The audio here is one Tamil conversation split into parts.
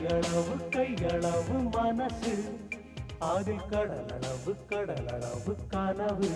கைகளவு மனசு அதில் கடலளவு கனவு.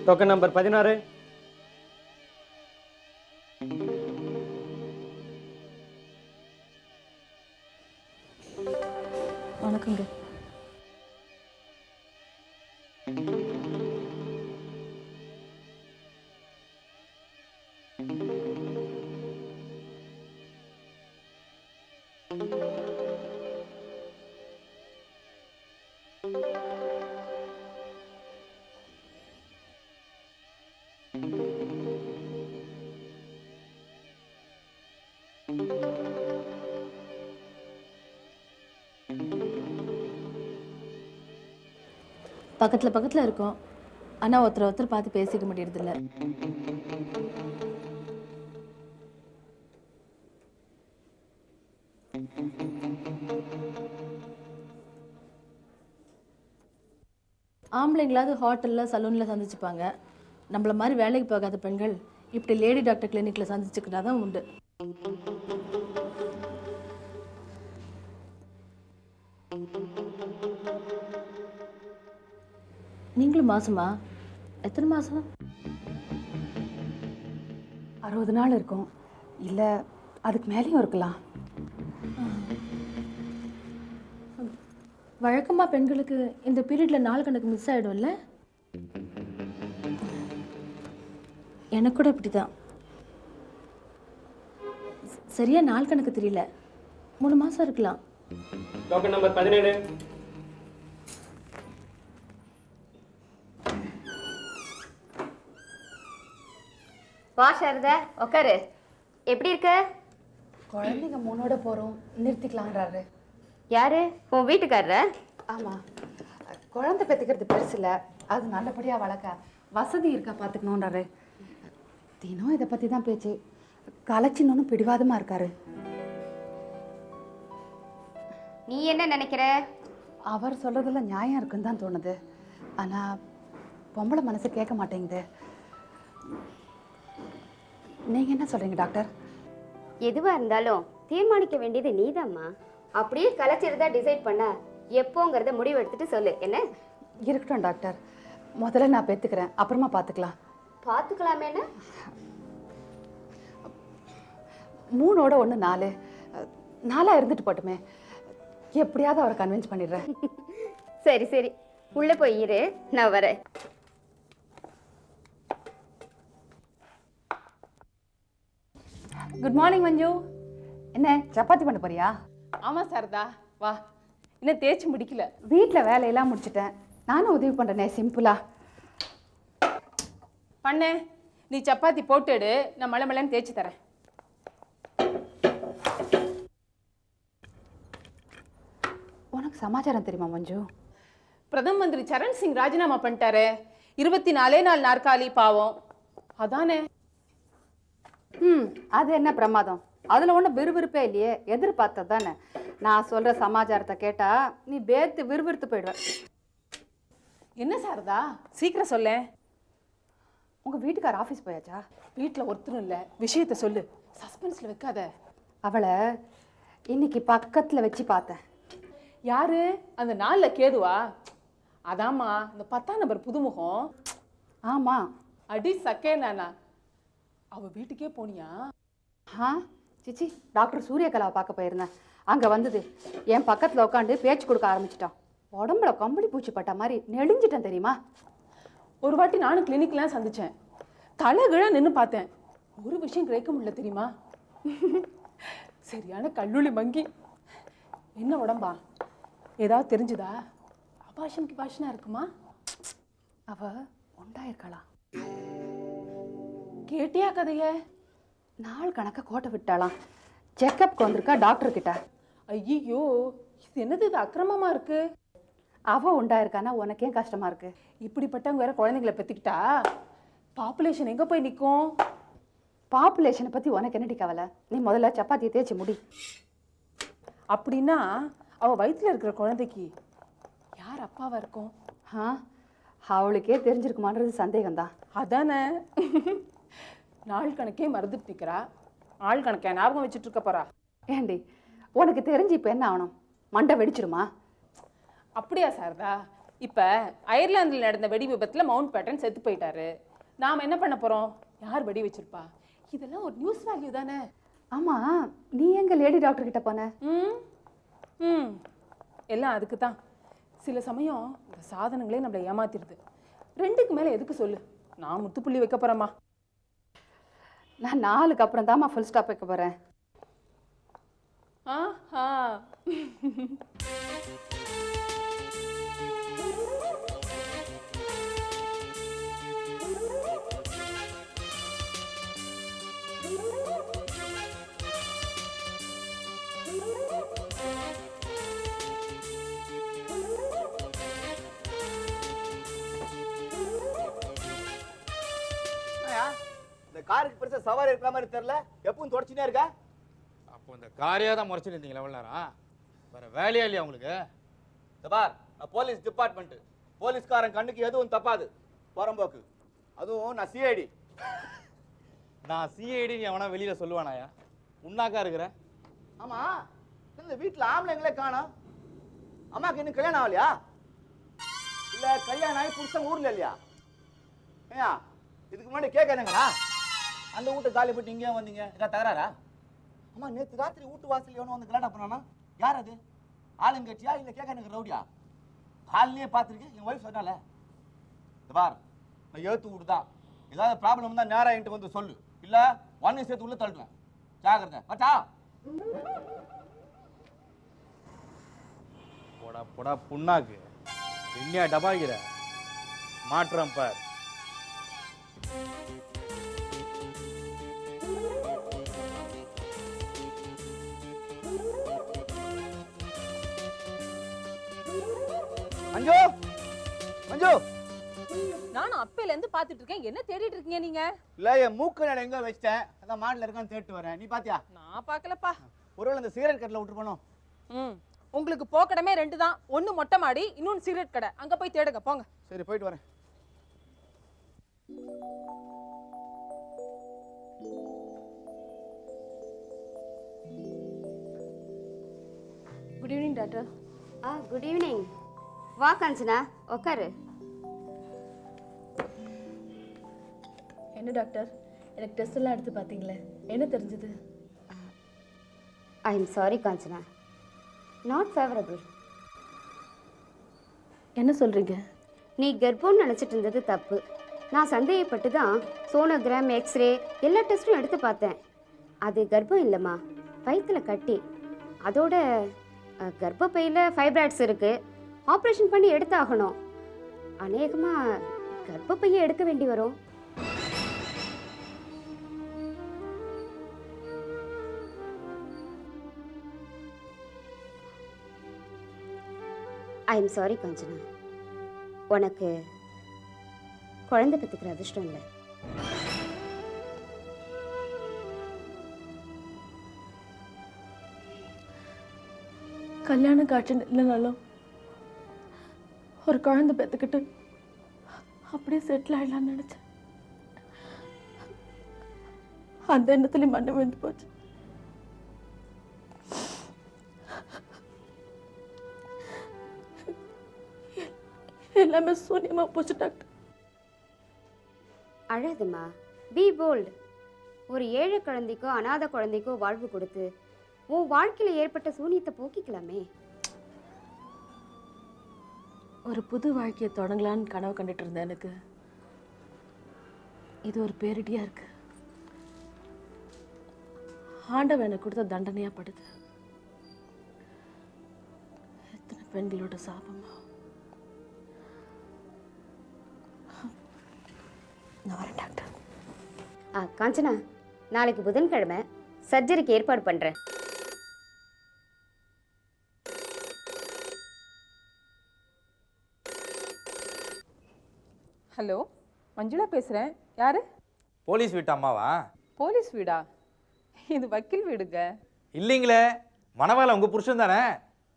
Token number 16. வணக்கங்க. பக்கத்தில் இருக்கோம். ஆனால் ஒருத்தர் பார்த்து பேசிக்க முடியறதில்ல. ஆம்பளைங்களாவது ஹோட்டலில் சலூனில் சந்திச்சுப்பாங்க. நம்மள மாதிரி வேலைக்கு போகாத பெண்கள் இப்படி லேடி டாக்டர் கிளினிக்கில் சந்திச்சுக்கிட்டா தான் உண்டு. நீங்களும் மாசமா? எத்தனை மாசம்? 60 நாள் இருக்கும், இல்லை அதுக்கு மேலேயும் இருக்கலாம். வழக்கமாக பெண்களுக்கு இந்த பீரியடில் நாள் கணக்கு மிஸ் ஆகிடும்ல? எனக்கு கூட இப்படி தான். சரியா நாள் கணக்கு தெரியல. 3 மாதம் இருக்கலாம். Token number 17. வா சாரதா, உட்காரு. எப்படி இருக்க? குழந்தைங்க 3ஓட போகிறோம், நிறுத்திக்கலான்றாரு. யாரு? உன் வீட்டுக்காரர? ஆமாம், குழந்தை பெற்றுக்கிறது பெருசு இல்லை, அது நல்லபடியாக வளர்க்க வசதி இருக்கா பார்த்துக்கணுன்றாரு. தினம் இதை பற்றி தான் பேச்சு. கலைச்சின்னு பிடிவாதமாக இருக்காரு. நீ என்ன நினைக்கிற? அவர் சொல்கிறதுல நியாயம் இருக்குன்னு தான் தோணுது. ஆனால் பொம்பளை மனசு கேட்க மாட்டேங்குது. நீங்கள் என்ன சொல்கிறீங்க டாக்டர்? எதுவாக இருந்தாலும் தீர்மானிக்க வேண்டியது நீதாம்மா. அப்படியே கலைச்சிருந்தா டிசைட் பண்ண எப்போங்கிறத முடிவு எடுத்துட்டு சொல்லு. என்ன? இருக்கட்டும் டாக்டர், முதல்ல நான் பெற்றுக்கிறேன், அப்புறமா பார்த்துக்கலாம். பார்த்துக்கலாமேன்னு 3ஓட 1 4. 4 இருந்துட்டு போட்டுமே. எப்படியாவது அவரை கன்வின்ஸ் பண்ணிடுறேன். சரி சரி, உள்ளே போய் இரு, நான் வரேன். குட் மார்னிங் மஞ்சு. என்ன சப்பாத்தி பண்ண போறியா? ஆமாம் சாரதா, வா. இன்னும் தேய்ச்சி முடிக்கல. வீட்டில் வேலையெல்லாம் முடிச்சிட்டேன். நானும் உதவி பண்ணுறேனே சிம்பிளா. பண்ணே, நீ சப்பாத்தி போட்டு எடு, நான் மலை மலைன்னு தேய்ச்சி தரேன். உனக்கு சமாச்சாரம் தெரியுமா மஞ்சு? பிரதம மந்திரி சரண் சிங் ராஜினாமா பண்ணிட்டாரு. 24 நாள் நாற்காலி பாவம். அதானே. அது என்ன பிரமாதம்? அதில் ஒன்றும் விறுவிறுப்பே இல்லையே, எதிர்பார்த்தது தானே. நான் சொல்கிற சமாச்சாரத்தை கேட்டால் நீ பேத்து விறுவிறுத்து போயிடுவ. என்ன சாரதா, சீக்கிரம் சொல்ல. உங்கள் வீட்டுக்கார ஆஃபீஸ் போயாச்சா? வீட்டில் ஒருத்தரும் இல்லை, விஷயத்த சொல்லு, சஸ்பென்ஸில் வைக்காத. அவளை இன்னைக்கு பக்கத்தில் வச்சு பார்த்தேன். யாரு? அந்த 4 கேதுவா? அதாம்மா, இந்த 10ஆம் நம்பர் புதுமுகம். ஆமாம். அடி சக்கே நானா, அவ வீட்டுக்கே போனியா? சிச்சி, டாக்டர் சூரியகலாவை பார்க்க போயிருந்தேன். அங்கே வந்தது என் பக்கத்தில் உட்காந்து பேச்சு கொடுக்க ஆரம்பிச்சிட்டான். உடம்புல கம்பளி பூச்சி பட்ட மாதிரி நெளிஞ்சிட்டேன் தெரியுமா? ஒரு வாட்டி நானும் கிளினிக்லாம் சந்திச்சேன். தலைகிழ நின்று பார்த்தேன். ஒரு விஷயம் கிடைக்க முடியல தெரியுமா? சரியான கல்லூலி மங்கி. என்ன உடம்பா? ஏதாவது தெரிஞ்சுதா? அபாஷம் கிபாஷனா இருக்குமா? அவ உண்டாயிருக்கலாம். கேட்டியா கதைய? நாள் கணக்க கோட்டை விட்டாளாம். செக்கப்க்கு வந்திருக்கா டாக்டர் கிட்ட. ஐயோ, இது என்னது, இது அக்கிரமமா இருக்கு. அவ உண்டாயிருக்கானா உனக்கு ஏன் கஷ்டமா இருக்கு? இப்படிப்பட்டவங்க வேற குழந்தைங்களை பெற்றுக்கிட்டா பாப்புலேஷன் எங்கே போய் நிற்கும்? பாப்புலேஷனை பற்றி உனக்கு என்னடி கவலை? நீ முதல்ல சப்பாத்தியை தேய்ச்சி முடி. அப்படின்னா அவள் வயிற்றில் இருக்கிற குழந்தைக்கு யார் அப்பாவா இருக்கும்? அவளுக்கே தெரிஞ்சிருக்குமான்றது சந்தேகம்தான். அதானே. நாள் கணக்கே மறந்துட்டு நிற்கிறா, ஆள் கணக்கே ஞாபகம் வச்சுட்டு இருக்க போறா. ஏண்டி, உனக்கு தெரிஞ்சு இப்போ என்ன ஆகணும்? மண்டை வெடிச்சிருமா? அப்படியா சாரதா? இப்போ அயர்லாந்தில் நடந்த வெடி விபத்தில் மவுண்ட் பேட்டன் செத்து போயிட்டாரு. நாம் என்ன பண்ண போகிறோம்? யார் வெடி வச்சிருப்பா? இதெல்லாம் ஒரு நியூஸ் வேல்யூ தானே. ஆமாம், நீ எங்க லேடி டாக்டர் கிட்ட போன? எல்லாம் அதுக்கு தான். சில சமயம் இந்த சாதனங்களே நம்மளை ஏமாத்திடுது. 2க்கு மேலே எதுக்கு சொல்லு? நான் முத்துப்புள்ளி வைக்க போகிறேம்மா. நான் 4க்கு அப்புறம் தான்மா ஃபுல் ஸ்டாப் வைக்க போகிறேன். ஆஹா. இந்த காருக்கு பெருசா சவாரி இருக்கிற மாதிரி தெரியல, எப்பவும் தொடச்சினே இருக்கா? அப்போ இந்த காரியா தான் முறைச்சிட்டு இருந்தீங்களா எவ்வளோ நேரம்? வேற வேலையா இல்லையா உங்களுக்கு? இந்த பார், நான் போலீஸ் டிபார்ட்மெண்ட். போலீஸ்காரன் கண்ணுக்கு எதுவும் தப்பாது, புறம்போக்கு. அதுவும் நான் சிஐடி. நான் சிஐடி நீ எவனா வெளியில சொல்லுவானாயா? உன்னாக்கா இருக்கிற? ஆமா, இந்த வீட்டுல ஆம்பளைங்களே காணோம். அம்மாக்கு இன்னும் கல்யாணம் ஆகலையா? இல்ல கல்யாணம் ஆகி புருஷன் ஊர்ல இல்லையா? ஏயா, இதுக்கு முன்னாடி கேட்கறீங்களா? அந்த வீட்டை காலி போட்டு இங்கே வந்தீங்க, ஏதாவது தகராறா? அம்மா, நேற்று ராத்திரி வீட்டு வாசல் எவனோ வந்து கல்யாணம் பண்ணானா? யார் அது? ஆளுங்கட்சியா இல்லை கேட்க ரவுடியா? காலையிலேயே பார்த்துருக்கு, என் ஒய்ஃப் சொன்னால. இந்த பார், நான் ஏற்று விட்டுதான். ஏதாவது ப்ராப்ளம் தான் நேராக என்கிட்ட வந்து சொல்லு, இல்லை ஒன்னையும் சேர்த்து உள்ள தள்ளுவேன். ஜாகிரதை. மச்சா, போடா போடா புண்ணாக்கு, என்னையா டபாகிற மாற்றம் பார். மஞ்சு, மஞ்சு, நானும் அப்பையில இருந்து பாத்துட்டு இருக்கேன். என்ன தேடிட்டு இருக்கீங்க நீங்க? இல்ல, என் மூக்கு நான் எங்க வச்சிட்டேன், அதான் மாடல இருக்கான்னு தேடிட்டு வரேன். நீ பாத்தியா? நான் பார்க்கலப்பா. ஒருவேளை இந்த சிகரெட் கட்டில விட்டு போனோம். உங்களுக்கு போக்கடமே 2 தான். ஒன்னு மொட்டை மாடி, இன்னொன்னு சிகரெட் கடை. அங்க போய் தேடுங்க, போங்க. சரி, போயிட்டு வரேன். Good evening doctor. Good evening. வா காஞ்சனா, உட்காரு. என்ன டாக்டர், எனக்கு டெஸ்ட் எல்லாம் எடுத்து பார்த்தீங்களே, என்ன தெரிஞ்சது? I am sorry Kanchana, not favourable. என்ன சொல்கிறீங்க? நீ கர்ப்பம்னு நினச்சிட்டு இருந்தது தப்பு. நான் சந்தேகப்பட்டு தான் சோனோகிராம், எக்ஸ்ரே எல்லா டெஸ்ட்டும் எடுத்து பார்த்தேன். அது கர்ப்பம் இல்லைம்மா, வயிற்றில் கட்டி. அதோட கர்ப்பப்பையில் ஃபைப்ராய்ட்ஸ் இருக்குது. ஆப்ரேஷன் பண்ணி எடுத்தாகணும். அநேகமா கர்ப்பப்பையை எடுக்க வேண்டி வரும். ஐ எம் சாரி காஞ்சனா, உனக்கு குழந்தை பெற்றுக்கிற அதிர்ஷ்டம் இல்லை. கல்யாண காட்சி இல்லைனாலும் ஒரு குழந்தை பெற்றுக்கிட்டு அப்படியே செட்டில் ஆகிடலான்னு நினச்சேன். அந்த எண்ணத்துலேயும் மண்ணு விழுந்து போச்சு. எல்லாமே சூன்யமா போச்சு டாக்டர். அழாதம்மா, பி போல்ட். ஒரு ஏழை குழந்தைக்கோ அனாதை குழந்தைக்கோ வாழ்வு கொடுத்து உன் வாழ்க்கையில் ஏற்பட்ட சூனியத்தை போக்கிக்கலாமே. ஒரு புது வாழ்க்கையை தொடங்கலான்னு கனவு கண்டுட்டு இருந்தேன். எனக்கு இது ஒரு பேரிடியா இருக்கு. ஆண்டவன் எனக்கு கொடுத்த தண்டனையா படுது. எத்தனை பெண்களோட சாபமா. நான் வரேன் டாக்டர். காஞ்சனா, நாளைக்கு புதன்கிழமை சர்ஜரிக்கு ஏற்பாடு பண்ணுறேன். ஹலோ, மஞ்சுளா பேசுகிறேன். யாரு? போலீஸ் வீட்டு அம்மாவா? போலீஸ் வீடா? இது வக்கீல் வீடுங்க. இல்லைங்களே, மணவாள உங்க புருஷன் தானே.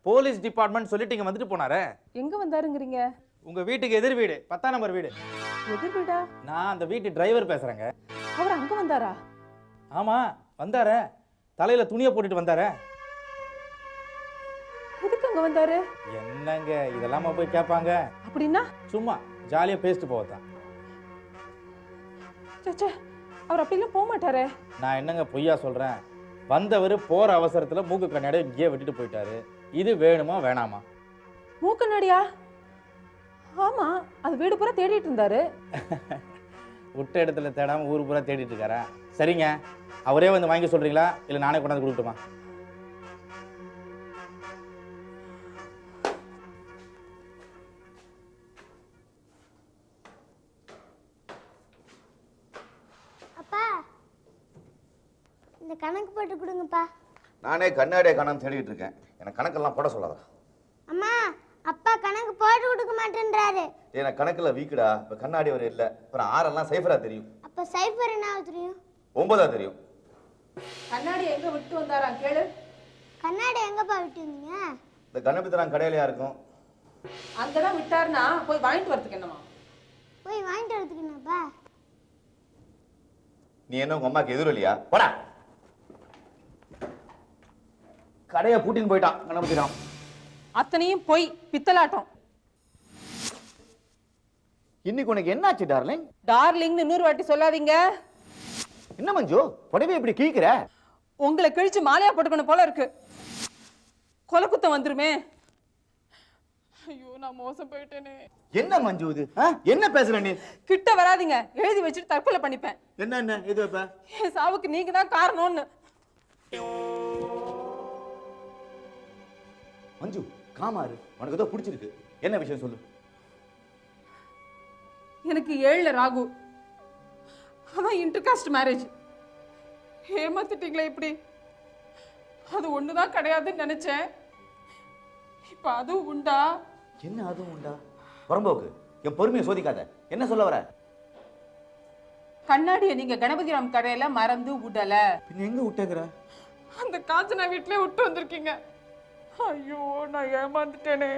போலீஸ் டிபார்ட்மெண்ட் சொல்லிட்டு இங்க வந்துட்டு போனாரே. எங்கே வந்தாருங்கிறீங்க? உங்க வீட்டுக்கு எதிர் வீடு, 10ஆம் நம்பர் வீடு. எதிர் வீடா? நான் அந்த வீட்டு டிரைவர் பேசுறேங்க. அவர் அங்கே வந்தாரா? ஆமா, வந்தாரே. தலையில துணியை போட்டுட்டு வந்தாரே. எதுக்கு அங்கே வந்தாரு? என்னங்க இதெல்லாமா போய் கேட்பாங்க? அப்படின்னா சும்மா ஜாலியா பேசிட்டு போவதான். சே, அவர் அப்படிலாம் போக மாட்டாரே. நான் என்னங்க பொய்யா சொல்றேன்? வந்தவர் போற அவசரத்துல மூக்கு கண்ணாடி இங்கேயே விட்டுட்டு போயிட்டாரு. இது வேணுமா வேணாமா? மூக்கண்ணாடியா? ஆமா, அது வீடு பூரா தேடிட்டு இருந்தாரு. விட்ட இடத்துல தேடாம ஊர் பூரா தேடிட்டு இருக்காரா? சரிங்க, அவரே வந்து வாங்கி சொல்றீங்களா இல்ல நானே கொண்டாந்து கொடுக்கட்டுமா? அப்பா, இந்த கணக்கு போட்டு கொடுங்கப்பா. நானே கண்ணாடியை காணாம தேடிட்டு இருக்கேன். எனக்கு கணக்கெல்லாம் போட சொல்லாத. அம்மா, அப்பா கணக்கு போட்டு கொடுக்க மாட்டேன்றாரு. எனக்கு கணக்கில் வீக்குடா. இப்போ கண்ணாடி வரை இல்லை. அப்புறம் 6 சைஃபரா தெரியும். அப்ப சைஃபர் என்ன தெரியும்? 9 தெரியும். கண்ணாடி எங்க விட்டு வந்தாரா கேளு. கண்ணாடி எங்கப்பா விட்டு வந்தீங்க? இந்த கண்ணபித்தனம் கடையிலையா இருக்கும். அங்கதான் விட்டாருன்னா போய் வாங்கிட்டு வரதுக்கு என்னமா? போய் வாங்கிட்டு வரதுக்கு என்னப்பா? நீ என்ன உங்க அம்மாக்கு எதிரொலியா? போடா. கடையை பூட்டின்னு போயிட்டான் கண்ணபித்தனம். அத்தனையும் போய் பித்தலாட்டம். இன்னைக்கு உனக்கு என்னாச்சு டார்லிங்? டார்லிங்னு 100 வாட்டி சொல்லாதீங்க. என்ன மஞ்சு புடவை இப்படி கீக்கிற? உங்களை கிழிச்சு மாலையா போட்டுக்கணும் போல இருக்கு. கொலை குத்தம் வந்துருமே. ஐயோ, நான் மோசம் போயிட்டேனே. என்ன மஞ்சு இது? என்ன பேசுற நீ? கிட்ட வராதீங்க, எழுதி வச்சுட்டு தற்கொலை பண்ணிப்பேன். என்ன இது வைப்ப? என் சாவுக்கு நீங்க தான் காரணம்னு. மஞ்சு காமாரு, உனக்கு ஏதோ பிடிச்சிருக்கு. என்ன விஷயம் சொல்லு. எனக்கு 7ல ராகு. அதான் இன்டர்காஸ்ட் மேரேஜ். ஏமாத்திட்டீங்களே இப்படி. அது ஒண்ணுதான் கிடையாதுன்னு நினைச்சேன். இப்ப அதுவும் உண்டா? என்ன அதுவும் உண்டா? புறம்போக்கு, என் பொறுமையை சோதிக்காத. என்ன சொல்ல வர? கண்ணாடியை நீங்க கணபதிராம் கடையில மறந்து விடல. பின்ன எங்க விட்டேங்கிற? அந்த காஞ்சனா வீட்டிலே விட்டு வந்திருக்கீங்க. ஐயோ, நான் ஏமாந்துட்டேனே.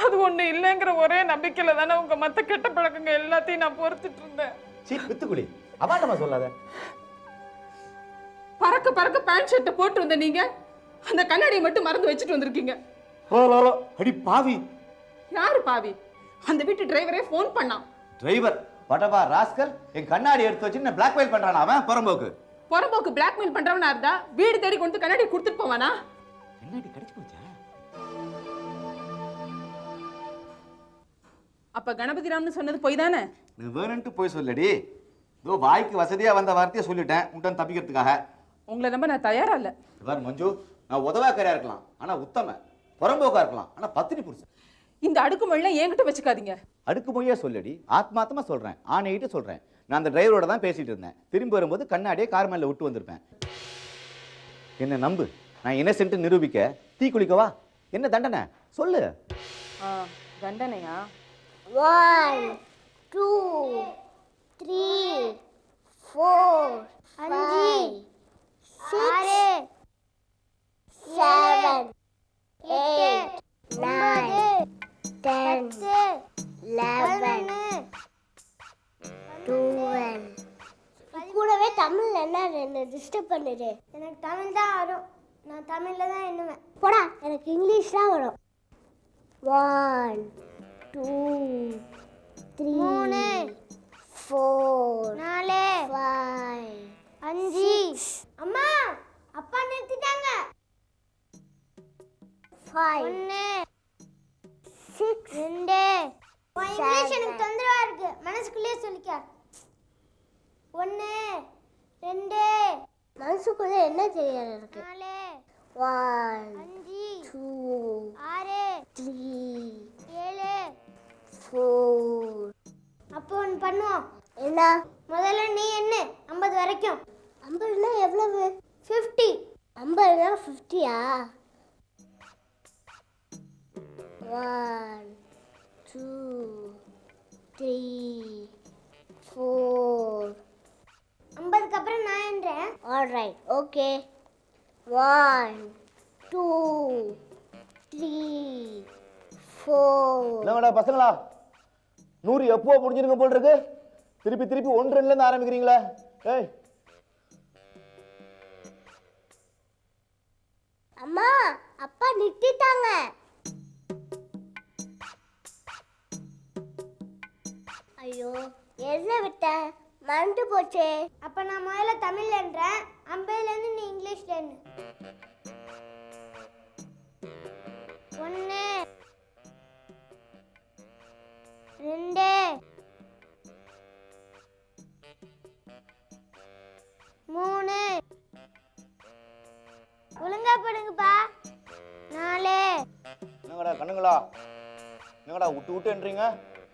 அது ஒண்ணு இல்லைங்கிற ஒரே நம்பிக்கையில தானே உங்க மத்த கெட்ட பழக்கங்க எல்லாத்தையும் நான் பொறுத்துட்டு இருந்தேன். சீ பித்துக்குடி, அபாண்டமா சொல்லாத. பறக்க பறக்க பேண்ட் ஷர்ட்டை போட்டு வந்த நீங்க அந்த கண்ணாடியை மட்டும் மறந்து வச்சுட்டு வந்திருக்கீங்க. அடி பாவி. யாரு பாவி? அந்த வீட்டு டிரைவரே ஃபோன் பண்ணான். டிரைவர் பட்டபா ராஸ்கல் என் கண்ணாடி எடுத்து வச்சு என்ன பிளாக்மெயில் பண்றானா அவன்? புறம்போக்கு பிளாக்மெயில் பண்றவனா இருந்தா வீடு தேடி கொண்டு கண்ணாடி கொடுத்துட்டு போவானா? கண்ணாடி கிடைச்சு போச்சா? அப்ப கணபதிராம்னு சொன்னது போய் தானே? நீ வேணும்ட்டு போய் சொல்லடி. இதோ வாய்க்கு வசதியா வந்த வார்த்தையை சொல்லிட்டேன் உன்டன் தப்பிக்கிறதுக்காக. உங்களை நம்ப நான் தயாரா இல்ல. மஞ்சு, நான் உதவாக்கரையா இருக்கலாம் ஆனா உத்தம. புறம்போக்கா இருக்கலாம் ஆனா பத்தினி புருஷன். இந்த அடுக்குமொழிலாம் என்கிட்ட வச்சுக்காதீங்க. அடுக்குமொழியா சொல்லடி, ஆத்மாத்தமா சொல்றேன், ஆணையிட்டு சொல்றேன். நான் அந்த டிரைவரோட தான் பேசிட்டு இருந்தேன். திரும்பி வரும்போது கண்ணாடியே கார் மேல விட்டு வந்திருப்பேன். என்ன நம்பு, நான் இன்னசென்ட் நிரூபிக்க தீ குளிக்கவா? என்ன தண்டனை சொல்லு. தண்டனையா? 1 2 3 4 5 6 7 8 9 10 11 12 கூடவே தமிழ்ல என்ன ரெண்டு டிஸ்டர்ப் பண்ணுது. எனக்கு தமிழ் தான் வரும், நான் தமிழ்ல தான் எண்ணுவேன். போடா, எனக்கு இங்கிலீஷ் தான் வரும். 1 2 3 4 5 6. அம்மா, அப்பா நிறுத்திட்டாங்க. 5 6 2 இங்கிலீஷ் எனக்கு தொந்தரவா இருக்கு, மனசுக்குள்ளே சொல்லிக்க. 1 2 மனசுக்குள்ள என்ன தெரியாது இருக்கு. 1 2 6 3 7 4. அப்போ ஒன்று பண்ணுவோம். என்ன? முதல்ல நீ என்ன 50 வரைக்கும். 50னா எவ்வளவு? 50. 50னா 50யா? 1 2 3 4. 50க்கு அப்புறம் நான் என்றேன். Alright, okay. 1 2 3 4. என்னங்கடா பசங்களா, 100 எப்போ முடிஞ்சிருங்க போல் இருக்கு. திருப்பி திருப்பி 1 2ல இருந்து ஆரம்பிக்கிறீங்களா? ஏய், அம்மா, அப்பா நிறுத்திட்டாங்க. ஐயோ, என்ன விட்டேன், மறந்து போச்சே. அப்ப நான் முதல்ல தமிழ்ல என்றேன், 50ல இருந்து நீ இங்கிலீஷ்ல எண்ணு. 1 2 3. ஒழுங்கா போடுங்கப்பா. 4 என்னங்கடா கண்ணுங்களா, என்னங்கடா விட்டு விட்டு என்றீங்க?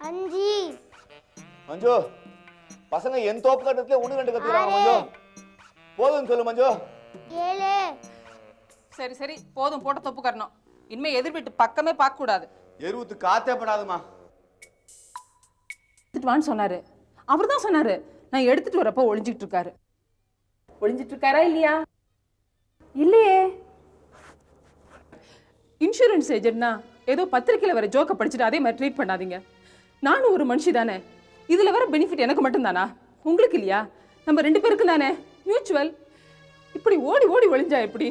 5 மஞ்சு, பசங்க என் தோப்பு கட்டத்துல 1 2 கத்துறாங்க. மஞ்சு போதும் சொல்லு. மஞ்சு 7. சரி சரி, போதும், போட்ட தொப்பு கரணும். இனிமே எதிர் வீட்டு பக்கமே பார்க்க கூடாது. எருவுத்து காத்தே படாதுமா. எடுத்துட்டு வான்னு சொன்னாரு, அவர் தான் சொன்னாரு. நான் எடுத்துட்டு வரப்போ ஒளிஞ்சிட்டு இருக்காரு. ஒளிஞ்சிட்டு இருக்காரா இல்லையா? இல்லையே. இன்சூரன்ஸ் ஏஜென்ட்னா ஏதோ பத்திரிக்கையில் வர ஜோக்க படிச்சுட்டு அதே மாதிரி ட்ரீட் பண்ணாதீங்க. நானும் ஒரு மனுஷி தானே. இதுல வர பெனிஃபிட் எனக்கு மட்டும் தானா, உங்களுக்கு இல்லையா? நம்ம 2 பேருக்கும் தானே, மியூச்சுவல். இப்படி ஓடி ஓடி ஒளிஞ்சா எப்படி?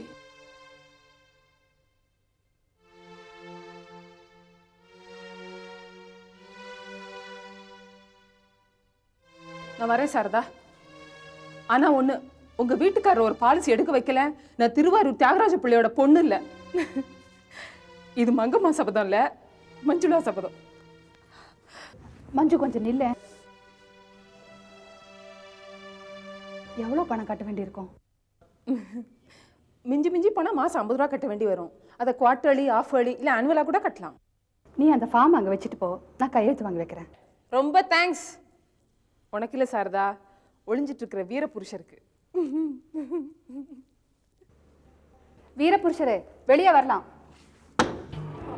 நான் வரேன் சாரதா. ஆனா ஒண்ணு, உங்க வீட்டுக்காரர் ஒரு பாலிசி எடுக்க வைக்கல, நான் திருவாரூர் தியாகராஜ பிள்ளையோட பொண்ணு இல்ல. இது மங்கம்மா சபதம் இல்ல, மஞ்சுளா சபதம். மஞ்சு கொஞ்சம் நில்ல. எவ்வளோ பணம் கட்ட வேண்டியிருக்கும்? மிஞ்சி மிஞ்சி போனால் மாதம் 50 ரூபா கட்ட வேண்டி வரும். அதை குவார்டர்லி, ஆஃப் ஏர்லி இல்லை ஆனுவலாக கூட கட்டலாம். நீ அந்த ஃபார்ம் அங்கே வச்சுட்டு போ, நான் கையெழுத்து வாங்கி வைக்கிறேன். ரொம்ப தேங்க்ஸ். உனக்கு இல்லை சாரதா, ஒளிஞ்சிட்டு இருக்கிற வீரபுருஷருக்கு. வீரபுருஷரே, வெளியே வரலாம்.